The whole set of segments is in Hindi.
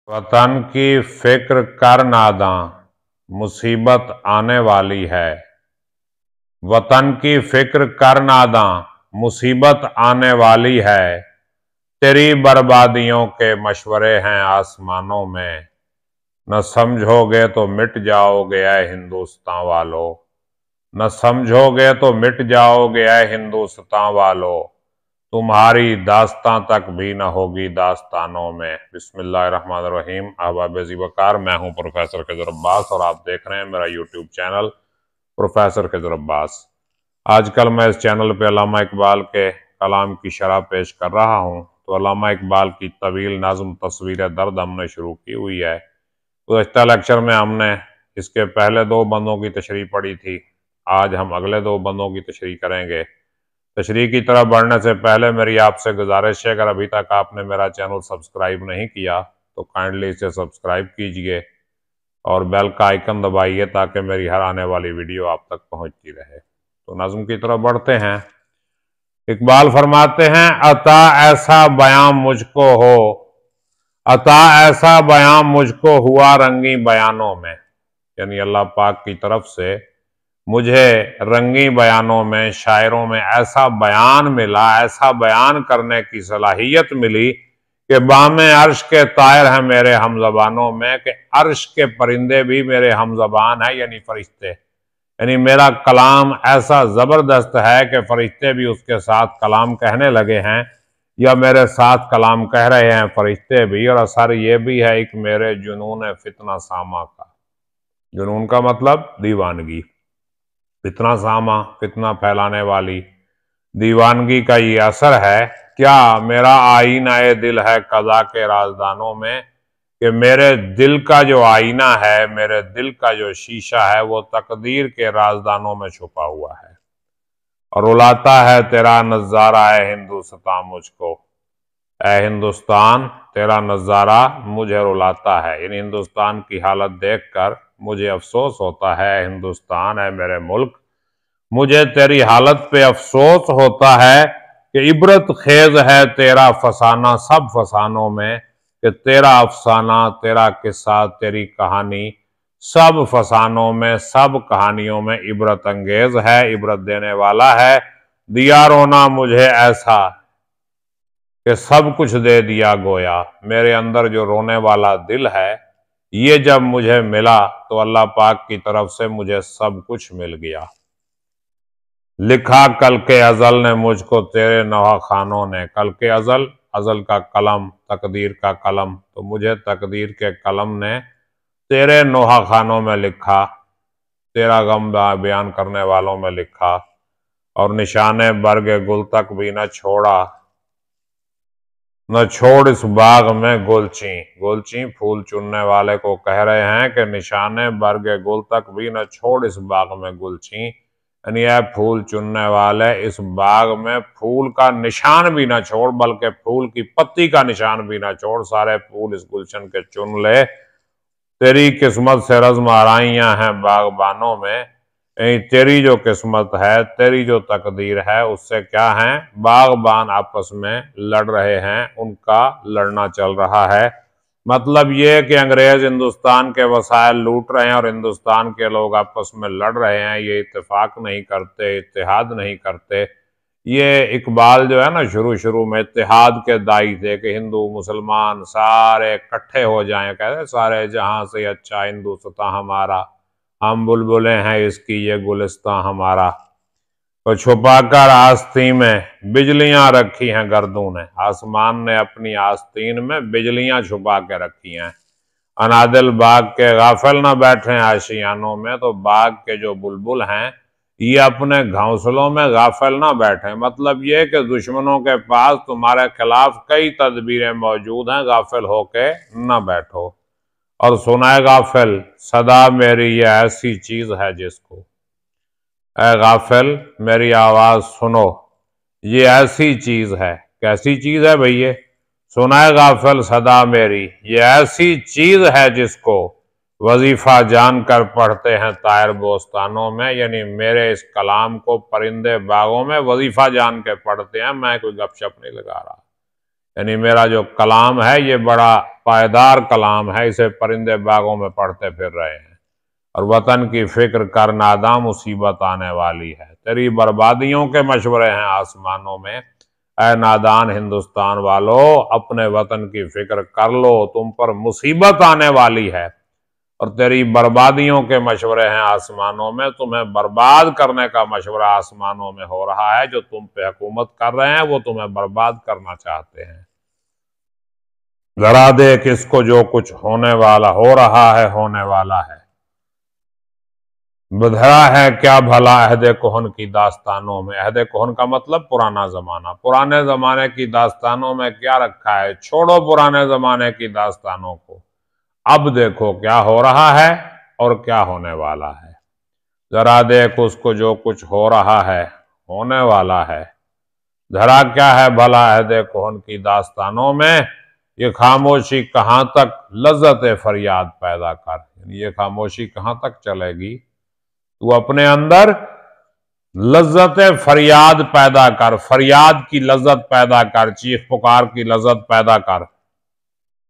वतन की फिक्र कर नादां, मुसीबत आने वाली है। वतन की फिक्र कर नादां, मुसीबत आने वाली है। तेरी बर्बादियों के मशवरे हैं आसमानों में। न समझोगे तो मिट जाओगे ऐ हिंदुस्तान वालों। न समझोगे तो मिट जाओगे ऐ हिंदुस्तान वालों। तुम्हारी दास्तां तक भी न होगी दास्तानों में। बिस्मिल्लाहिर्रहमानिर्रहीम। अहबाब ज़ीवकार, मैं हूं प्रोफेसर खिज़र अब्बास और आप देख रहे हैं मेरा YouTube channel professor Khizar Abbas. आजकल मैं इस चैनल पे अल्लामा इकबाल के कलाम की शरह पेश कर रहा हूं। तो अल्लामा इकबाल की तवील नज़्म तस्वीर दर्द हमने शुरू की हुई है। गुज़श्ता लेक्चर में हमने इसके पहले दो बंदों की तशरीह पढ़ी थी। आज हम अगले दो बंदों की तशरीह करेंगे। तशरीह की तरफ बढ़ने से पहले मेरी आपसे गुजारिश है, अगर अभी तक आपने मेरा चैनल सब्सक्राइब नहीं किया तो काइंडली इसे सब्सक्राइब कीजिए और बेल का आइकन दबाइए ताकि मेरी हर आने वाली वीडियो आप तक पहुंचती रहे। तो नज़्म की तरफ बढ़ते हैं। इकबाल फरमाते हैं, अता ऐसा बयां मुझको हो, अता ऐसा बयां मुझको हुआ रंगी बयानों में। यानी अल्लाह पाक की तरफ से मुझे रंगी बयानों में, शायरों में ऐसा बयान मिला, ऐसा बयान करने की सलाहियत मिली कि बामे अर्श के तायर हैं मेरे हम ज़बानों में, कि अर्श के परिंदे भी मेरे हम ज़बान है, यानी फरिश्ते। यानी मेरा कलाम ऐसा ज़बरदस्त है कि फरिश्ते भी उसके साथ कलाम कहने लगे हैं, या मेरे साथ कलाम कह रहे हैं फरिश्ते भी। और असर ये भी है एक मेरे जुनून फितना सामा का। जुनून का मतलब दीवानगी, फितना सामा फितना फैलाने वाली, दीवानगी का ये असर है। क्या मेरा आईना ए दिल है कज़ा के राजदानों में, कि मेरे दिल का जो आईना है, मेरे दिल का जो शीशा है, वो तकदीर के राजदानों में छुपा हुआ है। और रुलाता है तेरा नज़ारा है हिंदुस्तान मुझको। ए हिंदुस्तान, तेरा नज़ारा मुझे रुलाता है। यानी हिंदुस्तान की हालत देखकर मुझे अफसोस होता है। हिंदुस्तान है मेरे मुल्क, मुझे तेरी हालत पे अफसोस होता है कि इबरत खेज है तेरा फसाना सब फसानों में, कि तेरा अफसाना, तेरा किस्सा, तेरी कहानी सब फसानों में, सब कहानियों में इबरत अंगेज है, इबरत देने वाला है। दिया रोना मुझे ऐसा कि सब कुछ दे दिया गोया। मेरे अंदर जो रोने वाला दिल है, ये जब मुझे मिला तो अल्लाह पाक की तरफ से मुझे सब कुछ मिल गया। लिखा कल के अजल ने मुझको तेरे नौहा खानों ने। कल के अजल, अजल का कलम, तकदीर का कलम, तो मुझे तकदीर के कलम ने तेरे नौहा खानों में लिखा, तेरा गम बयान करने वालों में लिखा। और निशाने बरगे गुल तक भी न छोड़ा, न छोड़ इस बाग में गुलची। गुलची फूल चुनने वाले को कह रहे हैं कि निशाने बरगे गुल तक भी न छोड़ इस बाग में गुलची। यानी यह फूल चुनने वाले इस बाग में फूल का निशान भी ना छोड़, बल्कि फूल की पत्ती का निशान भी ना छोड़, सारे फूल इस गुलशन के चुन ले। तेरी किस्मत से रज़्म आराइयां हैं बागबानों में। तेरी जो किस्मत है, तेरी जो तकदीर है, उससे क्या है, बागबान आपस में लड़ रहे हैं, उनका लड़ना चल रहा है। मतलब ये कि अंग्रेज हिंदुस्तान के वसाइल लूट रहे हैं और हिंदुस्तान के लोग आपस में लड़ रहे हैं। ये इत्तेफाक नहीं करते, इत्तेहाद नहीं करते। ये इकबाल जो है ना, शुरू शुरू में इत्तेहाद के दाई थे कि हिंदू मुसलमान सारे इकट्ठे हो जाएं, कहते सारे जहां से अच्छा हिंदुस्तान हमारा, हम बुलबुलें हैं इसकी ये गुलिस्तान हमारा। तो छुपाकर आस्तीन में बिजलियां रखी हैं गर्दों ने। आसमान ने अपनी आस्तीन में बिजलियां छुपा के रखी हैं। अनादिल बाग के गाफिल ना बैठे आशियानों में, तो बाग के जो बुलबुल हैं ये अपने घोंसलों में गाफिल ना बैठे। मतलब ये कि दुश्मनों के पास तुम्हारे खिलाफ कई तदबीरें मौजूद हैं, गाफिल होके ना बैठो। और सुनाए गाफिल, सदा मेरी ये ऐसी चीज है जिसको, ऐ गाफिल मेरी आवाज सुनो, ये ऐसी चीज है। कैसी चीज है भैया? सुनाए गाफिल सदा मेरी, ये ऐसी चीज है जिसको वजीफा जानकर पढ़ते हैं तायर बोस्तानों में। यानी मेरे इस कलाम को परिंदे बागों में वजीफा जान के पढ़ते हैं, मैं कोई गपशप नहीं लगा रहा। यानी मेरा जो कलाम है ये बड़ा पायदार कलाम है, इसे परिंदे बागों में पढ़ते फिर रहे हैं। और वतन की फिक्र कर नादां, मुसीबत आने वाली है। तेरी बर्बादियों के मशवरे हैं आसमानों में, ऐ नादान हिंदुस्तान वालों, अपने वतन की फिक्र कर लो, तुम पर मुसीबत आने वाली है। और तेरी बर्बादियों के मशवरे हैं आसमानों में, तुम्हें बर्बाद करने का मशवरा आसमानों में हो रहा है। जो तुम पे हुकूमत कर रहे हैं वो तुम्हें बर्बाद करना चाहते हैं। जरा देख इसको, जो कुछ होने वाला हो रहा है होने वाला है। बधरा है क्या भला अहदे कोहन की दास्तानों में। अहदे कोहन का मतलब पुराना जमाना। पुराने जमाने की दास्तानों में क्या रखा है? छोड़ो पुराने जमाने की दास्तानों को, अब देखो क्या हो रहा है और क्या होने वाला है। जरा देख उसको, जो कुछ हो रहा है होने वाला है। धरा क्या है भला अहदे कोहन की दास्तानों में, ये खामोशी कहाँ तक लज्जत फरियाद पैदा कर। ये खामोशी कहाँ तक चलेगी? तू अपने अंदर लज्जत फरियाद पैदा कर, फरियाद की लज्जत पैदा कर, चीख पुकार की लज्जत पैदा कर।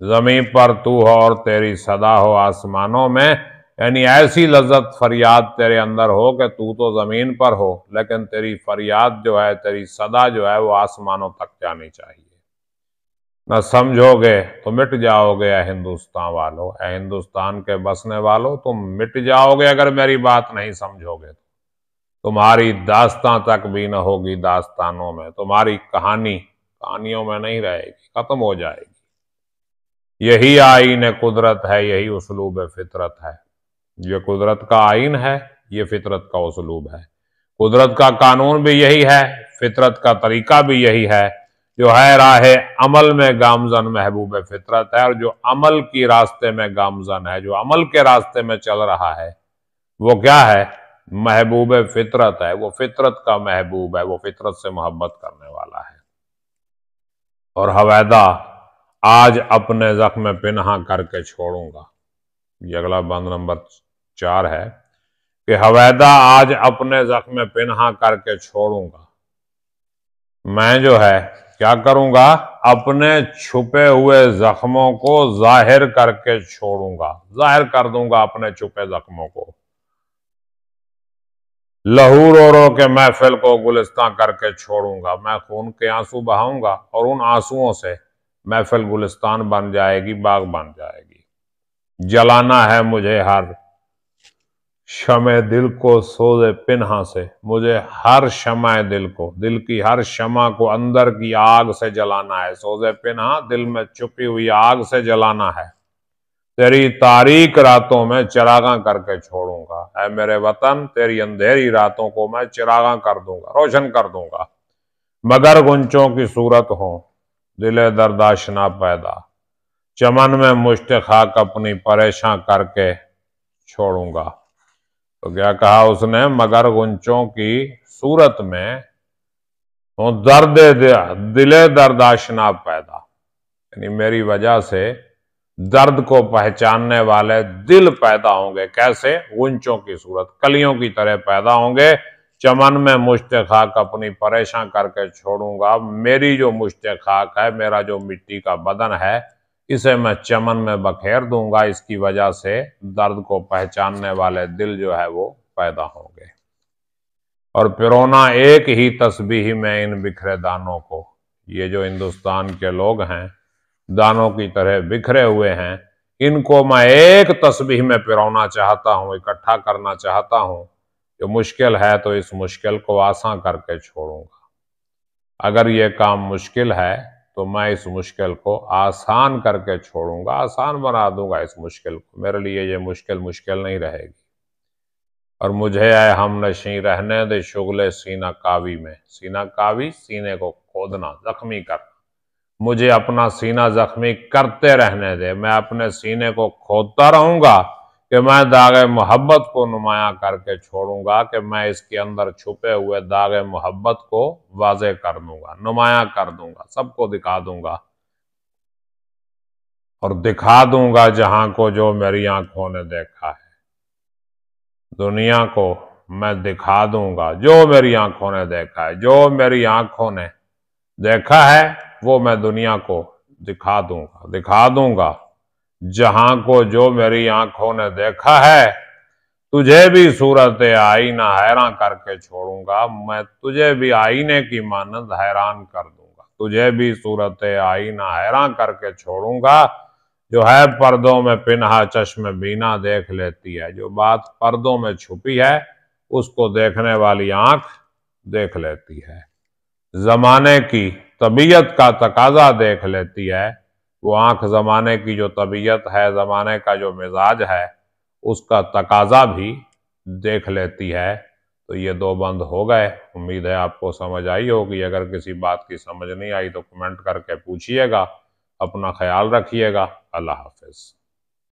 जमीन पर तू हो और तेरी सदा हो आसमानों में, यानी ऐसी लज्जत फरियाद तेरे अंदर हो कि तू तो जमीन पर हो लेकिन तेरी फरियाद जो है, तेरी सदा जो है वो आसमानों तक जानी चाहिए। न समझोगे तो मिट जाओगे ऐ हिंदुस्तान वालों, ऐ हिंदुस्तान के बसने वालों, तुम मिट जाओगे अगर मेरी बात नहीं समझोगे। तुम्हारी दास्तां तक भी न होगी दास्तानों में, तुम्हारी कहानी कहानियों में नहीं रहेगी, खत्म हो जाएगी। यही आईन कुदरत है, यही उसलूब फितरत है। ये कुदरत का आईन है, ये फितरत का उसलूब है। कुदरत का कानून भी यही है, फितरत का तरीका भी यही है। जो है राहे अमल में गामजन महबूब फितरत है, और जो अमल की रास्ते में गामजन है, जो अमल के रास्ते में चल रहा है, वो क्या है? महबूब फितरत है। वो फितरत का महबूब है, वो फितरत से मोहब्बत करने वाला है। और हवैदा आज अपने जख्म पिन्हा करके छोड़ूंगा। ये अगला बंद नंबर 4 है कि हवैदा आज अपने जख्म पिन्हा करके छोड़ूंगा। मैं जो है क्या करूंगा? अपने छुपे हुए जख्मों को जाहिर करके छोड़ूंगा, जाहिर कर दूंगा अपने छुपे जख्मों को। लहू रो रो के महफिल को गुलिस्तां करके छोड़ूंगा। मैं खून के आंसू बहाऊंगा और उन आंसुओं से महफिल गुलिस्तान बन जाएगी, बाग बन जाएगी। जलाना है मुझे हर शमे दिल को सोज़े पिन्हा से, मुझे हर शमाए दिल को, दिल की हर शमा को अंदर की आग से जलाना है। सोज़े पिन्हा, दिल में छुपी हुई आग से जलाना है। तेरी तारीक रातों में चिरागा करके छोड़ूंगा। ऐ मेरे वतन, तेरी अंधेरी रातों को मैं चिरागा कर दूंगा, रोशन कर दूंगा। मगर गुंचों की सूरत हो, दिले दर्दाशना पैदा, चमन में मुश्त खाक अपनी परेशान करके छोड़ूंगा। तो क्या कहा उसने? मगर गुंचों की सूरत में हो दर्द दिले दर्दाशना पैदा, यानी मेरी वजह से दर्द को पहचानने वाले दिल पैदा होंगे। कैसे? गुंचों की सूरत, कलियों की तरह पैदा होंगे। चमन में मुश्त खाक अपनी परेशान करके छोड़ूंगा। मेरी जो मुश्त खाक है, मेरा जो मिट्टी का बदन है, इसे मैं चमन में बखेर दूंगा। इसकी वजह से दर्द को पहचानने वाले दिल जो है वो पैदा होंगे। और पिरोना एक ही तस्बीह में इन बिखरे दानों को। ये जो हिंदुस्तान के लोग हैं, दानों की तरह बिखरे हुए हैं, इनको मैं एक तस्बीह में पिरोना चाहता हूं, इकट्ठा करना चाहता हूं। जो मुश्किल है तो इस मुश्किल को आसान करके छोड़ूंगा। अगर ये काम मुश्किल है तो मैं इस मुश्किल को आसान करके छोड़ूंगा, आसान बना दूंगा इस मुश्किल को। मेरे लिए ये मुश्किल मुश्किल नहीं रहेगी। और मुझे आए हम नशी रहने दे शुगले सीना कावी में। सीना कावी, सीने को खोदना, जख्मी करना। मुझे अपना सीना जख्मी करते रहने दे, मैं अपने सीने को खोदता रहूंगा कि मैं दागे मोहब्बत को नुमाया करके छोड़ूंगा, कि मैं इसके अंदर छुपे हुए दागे मोहब्बत को वाज़े कर दूंगा, नुमाया कर दूंगा, सबको दिखा दूंगा। और दिखा दूंगा जहां को जो मेरी आंखों ने देखा है। दुनिया को मैं दिखा दूंगा जो मेरी आंखों ने देखा है, जो मेरी आंखों ने देखा है वो मैं दुनिया को दिखा दूंगा। जहां को जो मेरी आंखों ने देखा है, तुझे भी सूरत आईना हैरान करके छोड़ूंगा। मैं तुझे भी आईने की मानंद हैरान कर दूंगा। तुझे भी सूरत आईना हैरान करके छोड़ूंगा। जो है पर्दों में पिन्हा चश्म बीना देख लेती है। जो बात पर्दों में छुपी है उसको देखने वाली आंख देख लेती है। जमाने की तबीयत का तकाजा देख लेती है। वो आंख जमाने की जो तबीयत है, जमाने का जो मिजाज है, उसका तकाजा भी देख लेती है। तो ये दो बंद हो गए। उम्मीद है आपको समझ आई होगी। अगर किसी बात की समझ नहीं आई तो कमेंट करके पूछिएगा। अपना ख्याल रखिएगा। अल्लाह हाफिज।